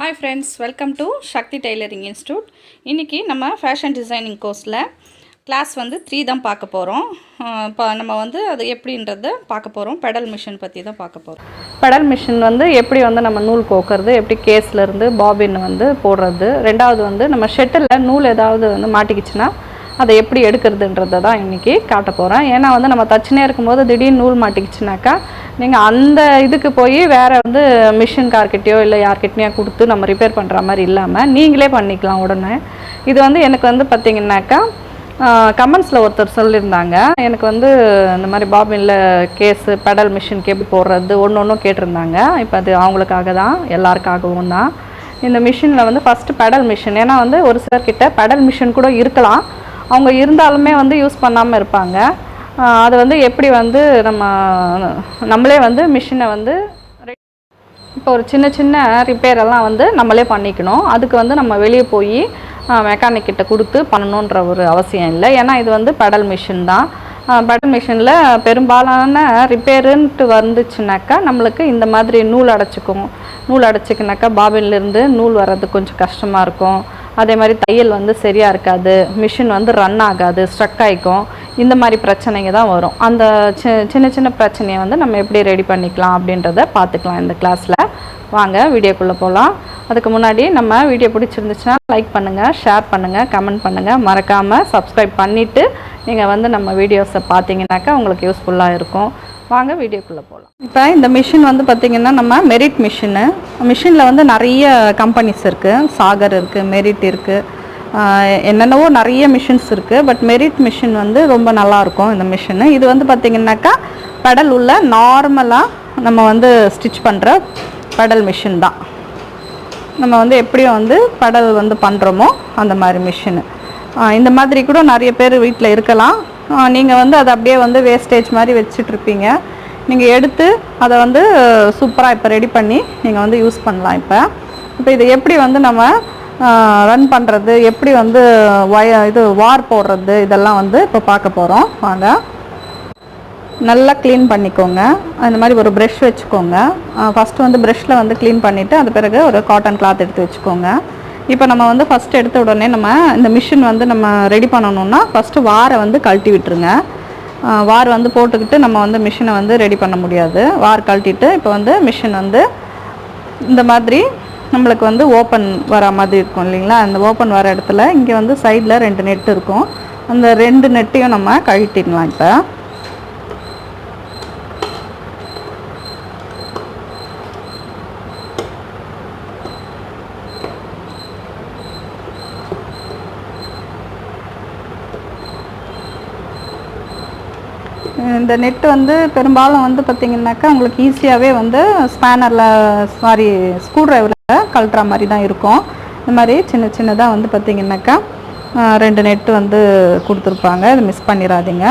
Hi friends, welcome to Shakthi Tailoring Institute. இன்னைக்கு நம்ம fashion designing கோர்ஸ்ல class வந்து 3 தான் பார்க்க போறோம். நம்ம வந்து அது எப்படின்றதை பார்க்க போறோம். பெடல் மிஷின் பத்தி தான் பார்க்க போறோம். பெடல் மிஷின் வந்து எப்படி வந்து நம்ம நூல் கோக்கறது, எப்படி கேஸ்ல இருந்து பாபின் வந்து போடுறது. ரெண்டாவது வந்து நம்ம ஷட்டில்ல நூல் ஏதாவது வந்து மாட்டிக்கிச்சுனா அதை எப்படி எடுக்கிறதுன்றதை தான் இன்றைக்கி காட்ட போகிறேன். ஏன்னா வந்து நம்ம தச்சுனே இருக்கும்போது திடீர்னு நூல் மாட்டிக்கிச்சுனாக்கா நீங்கள் அந்த இதுக்கு போய் வேறு வந்து மிஷின்கார்கிட்டையோ இல்லை யார்கிட்டையோ கொடுத்து நம்ம ரிப்பேர் பண்ணுற மாதிரி இல்லாமல் நீங்களே பண்ணிக்கலாம் உடனே. இது வந்து எனக்கு வந்து பார்த்திங்கனாக்கா கமெண்ட்ஸில் ஒருத்தர் சொல்லியிருந்தாங்க, எனக்கு வந்து இந்த மாதிரி பாபினில் கேஸு பெடல் மிஷினுக்கு எப்படி போடுறது ஒன்றும் கேட்டிருந்தாங்க. இப்போ அது அவங்களுக்காக தான், எல்லாருக்காகவும் தான். இந்த மிஷினில் வந்து ஃபஸ்ட்டு பெடல் மிஷின், ஏன்னா வந்து ஒரு சிலர்கிட்ட பெடல் மிஷின் கூட இருக்கலாம், அவங்க இருந்தாலுமே வந்து யூஸ் பண்ணாமல் இருப்பாங்க. அது வந்து எப்படி வந்து நம்மளே வந்து மிஷினை வந்து இப்போ ஒரு சின்ன சின்ன ரிப்பேரெல்லாம் வந்து நம்மளே பண்ணிக்கணும். அதுக்கு வந்து நம்ம வெளியே போய் மெக்கானிக்கிட்ட கொடுத்து பண்ணணுன்ற ஒரு அவசியம் இல்லை. ஏன்னா இது வந்து பெடல் மிஷின் தான். பெடல் மிஷினில் பெரும்பாலான ரிப்பேருன்ட்டு வந்துச்சுனாக்கா நம்மளுக்கு இந்த மாதிரி நூல் அடைச்சிக்கினாக்கா பாபின்லேருந்து நூல் வர்றது கொஞ்சம் கஷ்டமாக இருக்கும். அதே மாதிரி தையல் வந்து சரியாக இருக்காது, மிஷின் வந்து ரன் ஆகாது, ஸ்ட்ரக் ஆகிக்கும். இந்த மாதிரி பிரச்சனைங்க தான் வரும். அந்த சின்ன சின்ன பிரச்சனையை வந்து நம்ம எப்படி ரெடி பண்ணிக்கலாம் அப்படின்றத பார்த்துக்கலாம் இந்த கிளாஸில். வாங்க வீடியோக்குள்ளே போகலாம். அதுக்கு முன்னாடி நம்ம வீடியோ பிடிச்சிருந்துச்சுன்னா லைக் பண்ணுங்கள், ஷேர் பண்ணுங்கள், கமெண்ட் பண்ணுங்கள். மறக்காமல் சப்ஸ்கிரைப் பண்ணிவிட்டு நீங்கள் வந்து நம்ம வீடியோஸை பார்த்தீங்கன்னாக்கா உங்களுக்கு யூஸ்ஃபுல்லாக இருக்கும். வாங்க வீடியோக்குள்ளே போகலாம். இப்போ இந்த மிஷின் வந்து பார்த்திங்கன்னா நம்ம மெரிட் மிஷினில் வந்து நிறைய கம்பெனிஸ் இருக்குது. சாகர் இருக்குது, மெரிட் இருக்குது, என்னென்னவோ நிறைய மிஷின்ஸ் இருக்குது. பட் மெரிட் மிஷின் வந்து ரொம்ப நல்லாயிருக்கும் இந்த மிஷினு. இது வந்து பார்த்திங்கனாக்கா பெடல் உள்ள நார்மலாக நம்ம வந்து ஸ்டிச் பண்ணுற பெடல் மிஷின் தான். நம்ம வந்து எப்படியும் வந்து பெடல் வந்து பண்ணுறோமோ அந்த மாதிரி மிஷினு. இந்த மாதிரி கூட நிறைய பேர் வீட்டில் இருக்கலாம். நீங்கள் வந்து அதை அப்படியே வந்து வேஸ்டேஜ் மாதிரி வச்சிட்ருப்பீங்க. நீங்கள் எடுத்து அதை வந்து சூப்பராக இப்போ ரெடி பண்ணி நீங்கள் வந்து யூஸ் பண்ணலாம். இப்போ இதை எப்படி வந்து நம்ம ரன் பண்ணுறது, எப்படி வந்து வார் போடுறது, இதெல்லாம் வந்து இப்போ பார்க்க போகிறோம். வாங்க. நல்லா க்ளீன் பண்ணிக்கோங்க. அந்த மாதிரி ஒரு ப்ரெஷ் வச்சுக்கோங்க. ஃபஸ்ட்டு வந்து ப்ரெஷ்ஷில் வந்து க்ளீன் பண்ணிவிட்டு அது பிறகு ஒரு காட்டன் கிளாத் எடுத்து வச்சுக்கோங்க. இப்போ நம்ம வந்து ஃபஸ்ட்டு எடுத்த உடனே நம்ம இந்த மிஷின் வந்து நம்ம ரெடி பண்ணணுன்னா ஃபஸ்ட்டு வாரை வந்து கழட்டி விட்டுருங்க. வார் வந்து போட்டுக்கிட்டு நம்ம வந்து மிஷினை வந்து ரெடி பண்ண முடியாது. வார் கழட்டிட்டு இப்போ வந்து மிஷின் வந்து இந்த மாதிரி நம்மளுக்கு வந்து ஓப்பன் வர மாதிரி இருக்கும் இல்லைங்களா. அந்த ஓப்பன் வர இடத்துல இங்கே வந்து சைடில் 2 நெட்டு இருக்கும். அந்த 2 நெட்டையும் நம்ம கழட்டிடலாம். இப்போ இந்த நெட்டு வந்து பெரும்பாலும் வந்து பார்த்திங்கனாக்கா உங்களுக்கு ஈஸியாகவே வந்து ஸ்க்ரூ ட்ரைவரில் கழட்டுற மாதிரி தான் இருக்கும். இந்த மாதிரி சின்ன சின்னதாக வந்து பார்த்திங்கனாக்கா 2 நெட்டு வந்து கொடுத்துருப்பாங்க. இது மிஸ் பண்ணிடாதீங்க.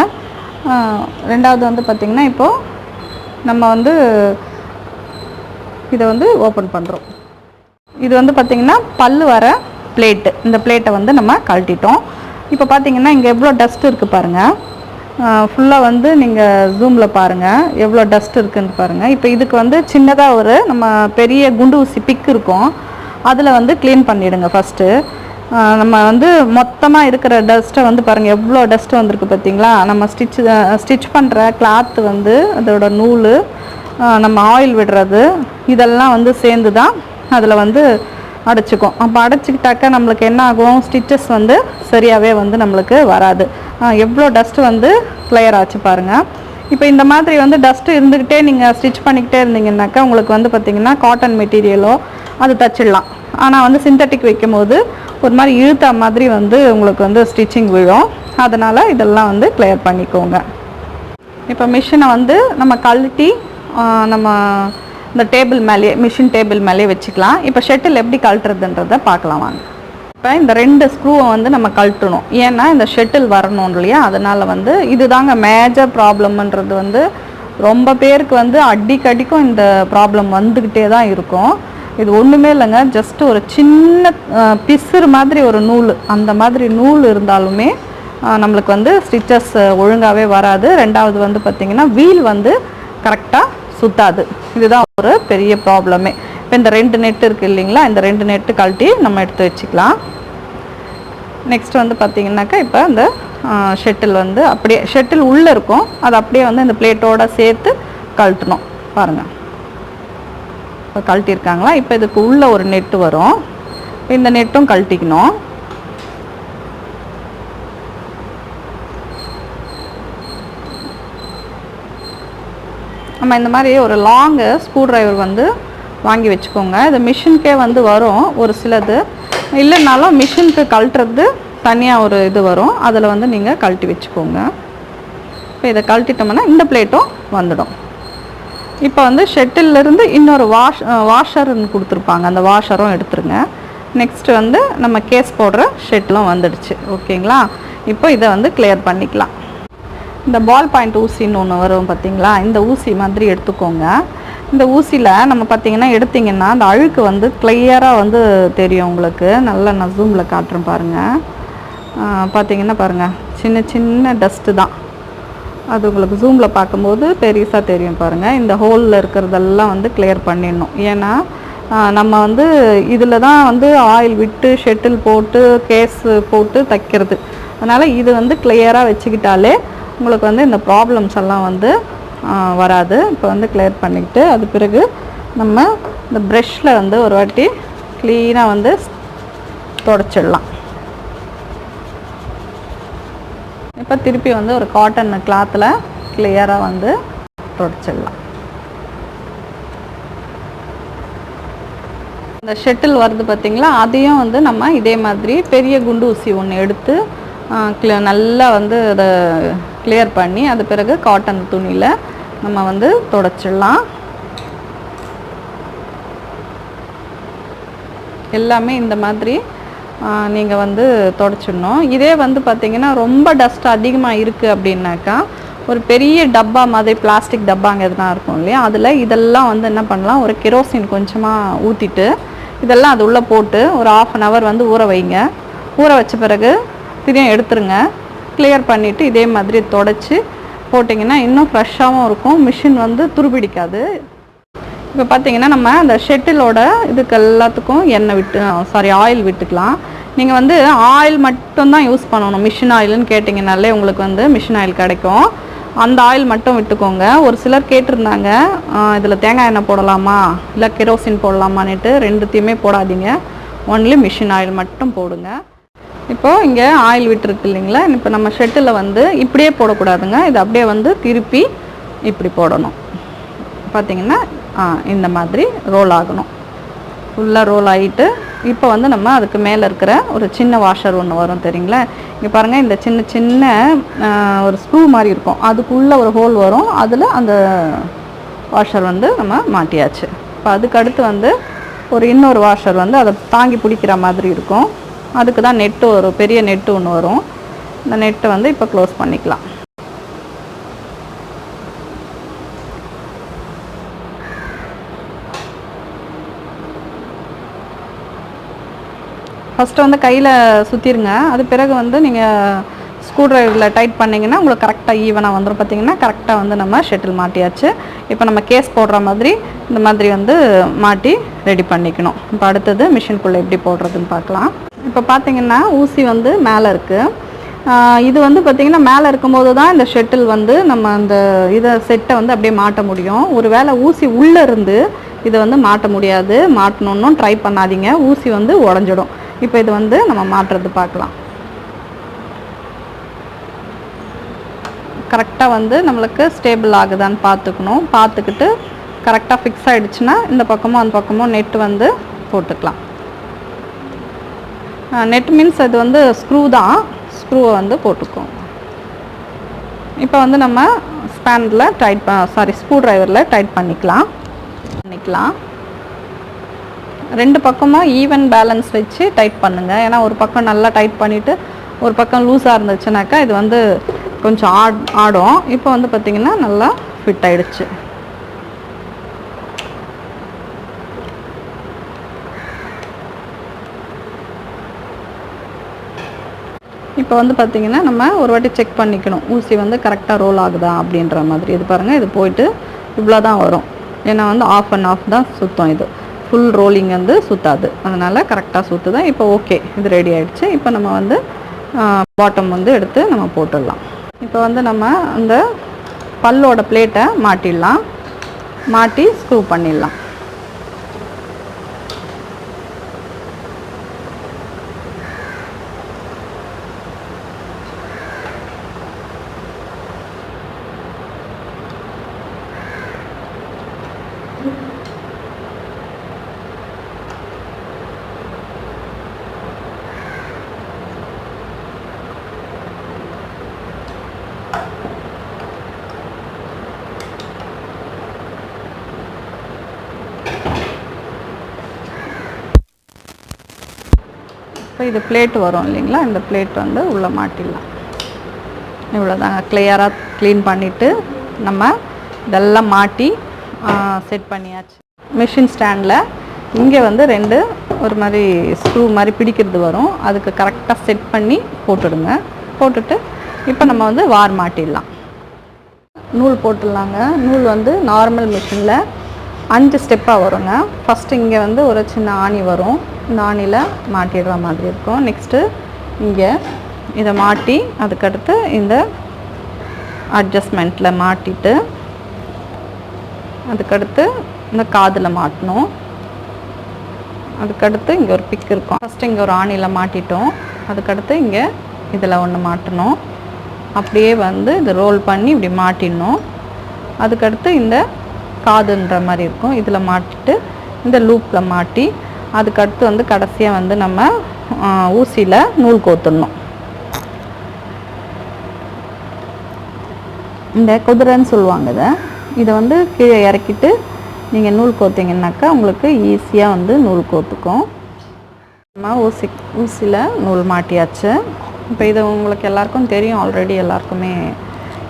ரெண்டாவது வந்து பார்த்திங்கன்னா இப்போது நம்ம வந்து இதை வந்து ஓப்பன் பண்ணுறோம். இது வந்து பார்த்திங்கன்னா பல்லு வர பிளேட்டு. இந்த பிளேட்டை வந்து நம்ம கழட்டிட்டோம். இப்போ பார்த்திங்கன்னா இங்கே எவ்வளோ டஸ்ட் இருக்குது பாருங்கள். ஃபுல்லாக வந்து நீங்கள் ஜூமில் பாருங்கள் எவ்வளோ டஸ்ட் இருக்குதுன்னு பாருங்கள். இப்போ இதுக்கு வந்து சின்னதாக ஒரு நம்ம பெரிய குண்டு ஊசி பிக் இருக்கும், அதில் வந்து க்ளீன் பண்ணிவிடுங்க ஃபஸ்ட்டு. நம்ம வந்து மொத்தமாக இருக்கிற டஸ்ட்டை வந்து பாருங்கள் எவ்வளோ டஸ்ட்டு வந்திருக்கு பார்த்தீங்களா. நம்ம ஸ்டிச் பண்ணுற கிளாத்து வந்து அதோட நூல், நம்ம ஆயில் விடுறது, இதெல்லாம் வந்து சேர்ந்து தான் அதில் வந்து அடைச்சிக்கும். அப்போ அடைச்சிக்கிட்டாக்கா நம்மளுக்கு என்ன ஆகும், ஸ்டிச்சஸ் வந்து சரியாகவே வந்து நம்மளுக்கு வராது. எவ்வளோ டஸ்ட்டு வந்து கிளியர் ஆச்சு பாருங்கள். இப்போ இந்த மாதிரி வந்து டஸ்ட்டு இருந்துக்கிட்டே நீங்கள் ஸ்டிச் பண்ணிக்கிட்டே இருந்தீங்கன்னாக்கா உங்களுக்கு வந்து பார்த்திங்கன்னா காட்டன் மெட்டீரியலோ அது தச்சிடலாம். ஆனால் வந்து சிந்தட்டிக் வைக்கும் போது ஒரு மாதிரி இழுத்த மாதிரி வந்து உங்களுக்கு வந்து ஸ்டிச்சிங் விழும். அதனால் இதெல்லாம் வந்து கிளியர் பண்ணிக்கோங்க. இப்போ மிஷினை வந்து நம்ம கழட்டி நம்ம இந்த டேபிள் மேலே, மிஷின் டேபிள் மேலே வச்சுக்கலாம். இப்போ ஷட்டில் எப்படி கழட்டுறதுன்றதை பார்க்கலாம் வாங்க. இப்போ இந்த 2 ஸ்க்ரூவை வந்து நம்ம கழட்டணும். ஏன்னா இந்த ஷட்டில் வரணும் இல்லையா, அதனால் வந்து இதுதாங்க மேஜர் ப்ராப்ளம்ன்றது. வந்து ரொம்ப பேருக்கு வந்து அடிக்கடிக்கும் இந்த ப்ராப்ளம் வந்துக்கிட்டே தான் இருக்கும். இது ஒன்றுமே இல்லைங்க, ஜஸ்ட் ஒரு சின்ன பிசுறு மாதிரி ஒரு நூல், அந்த மாதிரி நூல் இருந்தாலுமே நம்மளுக்கு வந்து ஸ்டிச்சஸ் ஒழுங்காகவே வராது. ரெண்டாவது வந்து பார்த்திங்கன்னா வீல் வந்து கரெக்டாக சுத்தாது. இதுதான் ஒரு பெரிய ப்ராப்ளமே. இப்போ இந்த 2 நெட் இருக்குது இல்லைங்களா, இந்த 2 நெட்டு கழட்டி நம்ம எடுத்து வச்சுக்கலாம். நெக்ஸ்ட் வந்து பார்த்திங்கனாக்கா இப்போ இந்த ஷட்டில் வந்து அப்படியே ஷட்டில் உள்ளே இருக்கும், அது அப்படியே வந்து இந்த பிளேட்டோடு சேர்த்து கழட்டணும். பாருங்கள், இப்போ கழட்டியிருக்காங்களா. இப்போ இதுக்கு உள்ளே ஒரு நெட்டு வரும், இந்த நெட்டும் கழட்டிக்கணும். நம்ம இந்த மாதிரி ஒரு லாங்கு ஸ்க்ரூ ட்ரைவர் வந்து வாங்கி வச்சுக்கோங்க. இது மிஷினுக்கே வந்து வரும் ஒரு சிலது, இல்லைனாலும் மிஷினுக்கு கழட்டுறது தனியாக ஒரு இது வரும், அதில் வந்து நீங்கள் கழட்டி வச்சுக்கோங்க. இப்போ இதை கழட்டிட்டோம்னா இந்த பிளேட்டும் வந்துடும். இப்போ வந்து ஷட்டில்லேருந்து இன்னொரு வாஷர்னு கொடுத்துருப்பாங்க, அந்த வாஷரும் எடுத்துருங்க. நெக்ஸ்ட்டு வந்து நம்ம கேஸ் போடுற ஷெட்லும் வந்துடுச்சு. ஓகேங்களா, இப்போ இதை வந்து கிளியர் பண்ணிக்கலாம். இந்த பால் பாயிண்ட் ஊசின்னு ஒன்று வரும் பார்த்திங்களா, இந்த ஊசி மாதிரி எடுத்துக்கோங்க. இந்த ஊசியில் நம்ம பார்த்திங்கன்னா எடுத்திங்கன்னா அந்த அழுக்கு வந்து கிளியராக வந்து தெரியும் உங்களுக்கு. நல்லா நான் ஜூமில் காட்டுறேன் பாருங்கள். பார்த்திங்கன்னா பாருங்கள், சின்ன சின்ன டஸ்ட்டு தான், அது உங்களுக்கு ஜூமில் பார்க்கும்போது பெருசாக தெரியும் பாருங்கள். இந்த ஹோலில் இருக்கிறதெல்லாம் வந்து கிளியர் பண்ணிடணும். ஏன்னா நம்ம வந்து இதில் தான் வந்து ஆயில் விட்டு ஷெட்டில் போட்டு கேஸ் போட்டு தைக்கிறது. அதனால் இது வந்து கிளியராக வச்சுக்கிட்டாலே உங்களுக்கு வந்து இந்த ப்ராப்ளம்ஸ் எல்லாம் வந்து வராது. இப்போ வந்து கிளியர் பண்ணிக்கிட்டு அது பிறகு நம்ம இந்த ப்ரெஷ்ஷில் வந்து ஒரு வாட்டி க்ளீனாக வந்து தொடச்சிடலாம். இப்போ திருப்பி வந்து ஒரு காட்டன் கிளாத்தில் கிளியராக வந்து தொடச்சிடலாம். இந்த ஷெட்டில் வருது பார்த்திங்களா, அதையும் வந்து நம்ம இதே மாதிரி பெரிய குண்டு ஊசி ஒன்று எடுத்து நல்லா வந்து அதை கிளியர் பண்ணி அது பிறகு காட்டன் துணியில் நம்ம வந்து தொடச்சிடலாம். எல்லாமே இந்த மாதிரி நீங்கள் வந்து தொடச்சிடணும். இதே வந்து பார்த்திங்கன்னா ரொம்ப டஸ்ட் அதிகமாக இருக்குது அப்படின்னாக்கா ஒரு பெரிய டப்பா மாதிரி பிளாஸ்டிக் டப்பாங்க எதுனா இருக்கும் இல்லையா, அதில் இதெல்லாம் வந்து என்ன பண்ணலாம், ஒரு கெரோசின் கொஞ்சமாக ஊற்றிட்டு இதெல்லாம் அது உள்ளே போட்டு ஒரு 1/2 hour வந்து ஊற வைங்க. ஊற வச்ச பிறகு திரும்ப எடுத்துருங்க. கிளியர் பண்ணிவிட்டு இதே மாதிரி தொடச்சி போட்டிங்கன்னா இன்னும் ஃப்ரெஷ்ஷாகவும் இருக்கும், மிஷின் வந்து துருபிடிக்காது. இப்போ பார்த்திங்கன்னா நம்ம அந்த ஷெட்டிலோட இதுக்கு எல்லாத்துக்கும் ஆயில் விட்டுக்கலாம். நீங்கள் வந்து ஆயில் மட்டும்தான் யூஸ் பண்ணணும். மிஷின் ஆயில்னு கேட்டிங்கனாலே உங்களுக்கு வந்து மிஷின் ஆயில் கிடைக்கும், அந்த ஆயில் மட்டும் விட்டுக்கோங்க. ஒரு சிலர் கேட்டிருந்தாங்க, இதில் தேங்காய் எண்ணெய் போடலாமா இல்லை கெரோசின் போடலாமான்னுட்டு. ரெண்டுத்தையுமே போடாதீங்க, ஒன்லி மிஷின் ஆயில் மட்டும் போடுங்க. இப்போது இங்கே ஆயில் விட்டுருக்கு இல்லைங்களா, இப்போ நம்ம ஷெட்டில் வந்து இப்படியே போடக்கூடாதுங்க, இது அப்படியே வந்து திருப்பி இப்படி போடணும். பார்த்திங்கன்னா இந்த மாதிரி ரோல் ஆகணும், ஃபுல்லாக ரோல் ஆகிட்டு இப்போ வந்து நம்ம அதுக்கு மேலே இருக்கிற ஒரு சின்ன வாஷர் ஒன்று வரும் தெரியுங்களா. இங்கே பாருங்கள், இந்த சின்ன சின்ன ஒரு ஸ்க்ரூ மாதிரி இருக்கும், அதுக்குள்ளே ஒரு ஹோல் வரும், அதில் அந்த வாஷர் வந்து நம்ம மாட்டியாச்சு. இப்போ அதுக்கு அடுத்து வந்து இன்னொரு வாஷர் வந்து அதை தாங்கி பிடிக்கிற மாதிரி இருக்கும், அதுக்கு தான் நெட்டு வரும், பெரிய நெட்டு ஒன்று வரும். இந்த நெட்டை வந்து இப்போ க்ளோஸ் பண்ணிக்கலாம். ஃபஸ்ட்டு வந்து கையில் சுற்றிருங்க, அது பிறகு வந்து நீங்கள் ஸ்க்ரூ ட்ரைவரில் டைட் பண்ணிங்கன்னா உங்களுக்கு கரெக்டாக ஈவனாக வந்துடும். பார்த்திங்கன்னா கரெக்டாக வந்து நம்ம ஷெட்டில் மாட்டியாச்சு. இப்போ நம்ம கேஸ் போடுற மாதிரி இந்த மாதிரி வந்து மாட்டி ரெடி பண்ணிக்கணும். இப்போ அடுத்தது மிஷின்குள்ளே எப்படி போடுறதுன்னு பார்க்கலாம். இப்போ பார்த்திங்கன்னா ஊசி வந்து மேலே இருக்குது, இது வந்து பார்த்திங்கன்னா மேலே இருக்கும்போது தான் இந்த ஷெட்டில் வந்து நம்ம அந்த செட்டை வந்து அப்படியே மாட்ட முடியும். ஒரு வேளை ஊசி உள்ளே இருந்து இதை வந்து மாட்ட முடியாது, மாட்டணுன்னு ட்ரை பண்ணாதீங்க, ஊசி வந்து உடஞ்சிடும். இப்போ இது வந்து நம்ம மாட்டுறது பார்க்கலாம். கரெக்டாக வந்து நம்மளுக்கு ஸ்டேபிள் ஆகுதான்னு பார்த்துக்கணும். பார்த்துக்கிட்டு கரெக்டாக ஃபிக்ஸ் ஆகிடுச்சுன்னா இந்த பக்கமும் அந்த பக்கமும் நெட்டு வந்து போட்டுக்கலாம். நெட் மீன்ஸ் அது வந்து ஸ்க்ரூ தான், ஸ்க்ரூவை வந்து போட்டுக்கோங்க. இப்போ வந்து நம்ம ஸ்க்ரூ ட்ரைவரில் டைட் பண்ணிக்கலாம். ரெண்டு பக்கமும் ஈவன் பேலன்ஸ் வச்சு டைட் பண்ணுங்கள். ஏன்னா ஒரு பக்கம் நல்லா டைட் பண்ணிவிட்டு ஒரு பக்கம் லூஸாக இருந்துச்சுனாக்கா இது வந்து கொஞ்சம் ஆடும். இப்போ வந்து பார்த்திங்கன்னா நல்லா ஃபிட் ஆகிடுச்சு. இப்போ வந்து பார்த்திங்கன்னா நம்ம ஒரு வாட்டி செக் பண்ணிக்கணும், ஊசி வந்து கரெக்டாக ரோல் ஆகுதா அப்படின்ற மாதிரி. இது பாருங்கள், இது போயிட்டு இவ்வளோ தான் வரும், ஏன்னா வந்து ஆஃப் அண்ட் ஆஃப் தான் சுத்தம். இது ஃபுல் ரோலிங் வந்து சுற்றாது, அதனால் கரெக்டாக சுற்றுது. இப்போ ஓகே, இது ரெடி ஆகிடுச்சு. இப்போ நம்ம வந்து பாட்டம் வந்து எடுத்து நம்ம போட்டுடலாம். இப்போ வந்து நம்ம அந்த பல்லோட பிளேட்டை மாட்டிடலாம், மாட்டி ஸ்க்ரூ பண்ணிடலாம். இப்போ இது பிளேட் வரும் இல்லைங்களா, இந்த பிளேட் வந்து உள்ளே மாட்டிடலாம். இவ்வளோதாங்க. கிளியராக க்ளீன் பண்ணிவிட்டு நம்ம இதெல்லாம் மாட்டி செட் பண்ணியாச்சு. மிஷின் ஸ்டாண்டில் இங்கே வந்து 2 ஒரு மாதிரி ஸ்க்ரூ மாதிரி பிடிக்கிறது வரும், அதுக்கு கரெக்டாக செட் பண்ணி போட்டுடுங்க. போட்டுட்டு இப்போ நம்ம வந்து வார் மாட்டிடலாம். நூல் போட்டுடலாங்க. நூல் வந்து நார்மல் மிஷினில் 5 ஸ்டெப்பாக வருங்க. ஃபஸ்ட்டு இங்கே வந்து ஒரு சின்ன ஆணி வரும், இந்த ஆணியில் மாட்டிடுற மாதிரி இருக்கும். நெக்ஸ்ட்டு இங்கே இதை மாட்டி அதுக்கடுத்து இந்த அட்ஜஸ்ட்மெண்ட்டில் மாட்டிட்டு அதுக்கடுத்து இந்த காதில் மாட்டணும். அதுக்கடுத்து இங்கே ஒரு பிக் இருக்கும். ஃபஸ்ட்டு இங்கே ஒரு ஆணியில் மாட்டிட்டோம், அதுக்கடுத்து இங்கே இதில் ஒன்று மாட்டணும். அப்படியே வந்து இது ரோல் பண்ணி இப்படி மாட்டிடணும். அதுக்கடுத்து இந்த காதுன்ற மாதிரி இருக்கும், இதில் மாட்டிட்டு இந்த லூப்பில் மாட்டி அதுக்கடுத்து வந்து கடைசியாக வந்து நம்ம ஊசியில் நூல் கோத்துடணும். இந்த குதிரைன்னு சொல்லுவாங்க இதை வந்து கீழே இறக்கிட்டு நீங்கள் நூல் கோத்திங்கன்னாக்கா உங்களுக்கு ஈஸியாக வந்து நூல் கோத்துக்கும். நம்ம ஊசியில் நூல் மாட்டியாச்சு. இப்போ இது உங்களுக்கு எல்லாருக்கும் தெரியும் ஆல்ரெடி, எல்லாருக்குமே.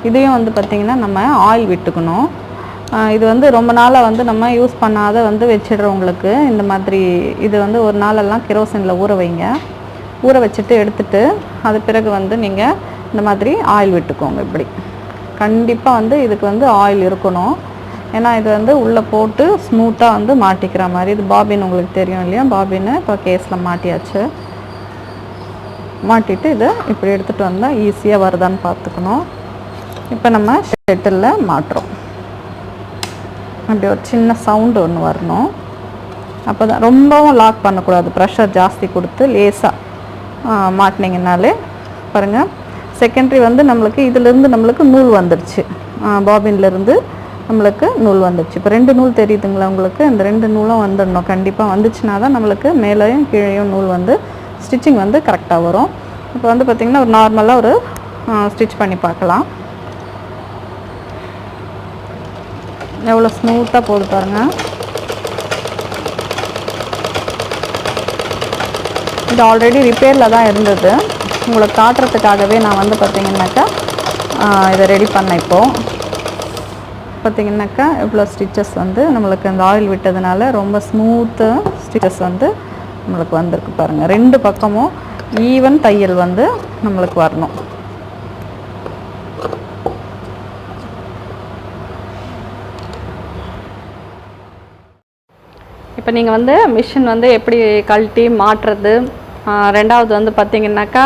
இதையும் வந்து பார்த்திங்கன்னா நம்ம ஆயில் விட்டுக்கணும். இது வந்து ரொம்ப நாளாக வந்து நம்ம யூஸ் பண்ணாத வந்து வச்சிடுறவங்களுக்கு இந்த மாதிரி இது வந்து ஒரு நாளெல்லாம் கெரோசினில் ஊற வைங்க. ஊற வச்சுட்டு எடுத்துட்டு அது பிறகு வந்து நீங்கள் இந்த மாதிரி ஆயில் விட்டுக்கோங்க. இப்படி கண்டிப்பாக வந்து இதுக்கு வந்து ஆயில் இருக்கணும். ஏன்னா இது வந்து உள்ளே போட்டு ஸ்மூத்தாக வந்து மாட்டிக்கிற மாதிரி. இது பாபின் உங்களுக்கு தெரியும் இல்லையா, பாபின்னு இப்போ கேஸில் மாட்டியாச்சு. மாட்டிட்டு இதை இப்படி எடுத்துகிட்டு வந்தால் ஈஸியாக வருதான்னு பார்த்துக்கணும். இப்போ நம்ம ஷட்டிலில் மாட்டுறோம். அப்படி ஒரு சின்ன சவுண்டு ஒன்று வரணும். அப்போ தான் ரொம்பவும் லாக் பண்ணக்கூடாது, ப்ரெஷர் ஜாஸ்தி கொடுத்து லேசாக மாட்டினீங்கன்னாலே பாருங்கள். செகண்டரி வந்து நம்மளுக்கு இதிலேருந்து நம்மளுக்கு நூல் வந்துடுச்சு, பாபின்லேருந்து நம்மளுக்கு நூல் வந்துடுச்சு. இப்போ 2 நூல் தெரியுதுங்களா உங்களுக்கு, இந்த 2 நூலும் வந்துடணும். கண்டிப்பாக வந்துச்சுன்னா தான் நம்மளுக்கு மேலேயும் கீழேயும் நூல் வந்து ஸ்டிச்சிங் வந்து கரெக்டாக வரும். இப்போ வந்து பார்த்திங்கன்னா ஒரு நார்மலாக ஒரு ஸ்டிச் பண்ணி பார்க்கலாம். எவ்வளோ ஸ்மூத்தாக போது பாருங்கள். இது ஆல்ரெடி ரிப்பேரில் தான் இருந்தது, உங்களுக்கு காட்டுறதுக்காகவே நான் வந்து பார்த்திங்கனாக்கா இதை ரெடி பண்ணேன். இப்போது பார்த்திங்கனாக்கா இவ்வளோ ஸ்டிச்சஸ் வந்து நம்மளுக்கு இந்த ஆயில் விட்டதுனால ரொம்ப ஸ்மூத்து ஸ்டிச்சஸ் வந்து நம்மளுக்கு வந்திருக்கு பாருங்கள். 2 பக்கமும் ஈவன் தையல் வந்து நம்மளுக்கு வரணும். இப்போ நீங்கள் வந்து மிஷின் வந்து எப்படி கழட்டி மாட்டுறது, ரெண்டாவது வந்து பார்த்திங்கனாக்கா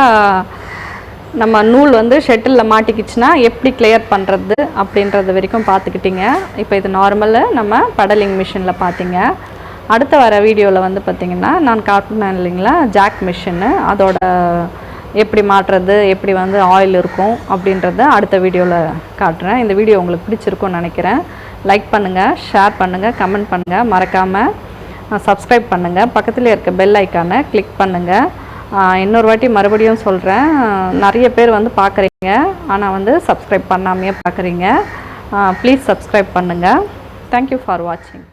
நம்ம நூல் வந்து ஷட்டிலில் மாட்டிக்கிச்சுன்னா எப்படி கிளியர் பண்ணுறது அப்படின்றது வரைக்கும் பார்த்துக்கிட்டிங்க. இப்போ இது நார்மலு நம்ம பெடலிங் மிஷினில் பார்த்தீங்க. அடுத்த வர வீடியோவில் வந்து பார்த்திங்கன்னா நான் காட்டினேன் இல்லைங்களா ஜாக் மிஷின்னு, அதோட எப்படி மாட்டுறது, எப்படி வந்து ஆயில் இருக்கும் அப்படின்றத அடுத்த வீடியோவில் காட்டுறேன். இந்த வீடியோ உங்களுக்கு பிடிச்சிருக்கும்னு நினைக்கிறேன். லைக் பண்ணுங்கள், ஷேர் பண்ணுங்கள், கமெண்ட் பண்ணுங்கள், மறக்காமல் சப்ஸ்கிரைப் பண்ணுங்கள். பக்கத்தில் இருக்க பெல் ஐக்கானை கிளிக் பண்ணுங்கள். இன்னொரு வாட்டி மறுபடியும் சொல்கிறேன், நிறைய பேர் வந்து பார்க்குறீங்க ஆனால் வந்து சப்ஸ்கிரைப் பண்ணாமையே பார்க்குறீங்க. ப்ளீஸ் சப்ஸ்கிரைப் பண்ணுங்கள். தேங்க்யூ ஃபார் வாட்சிங்.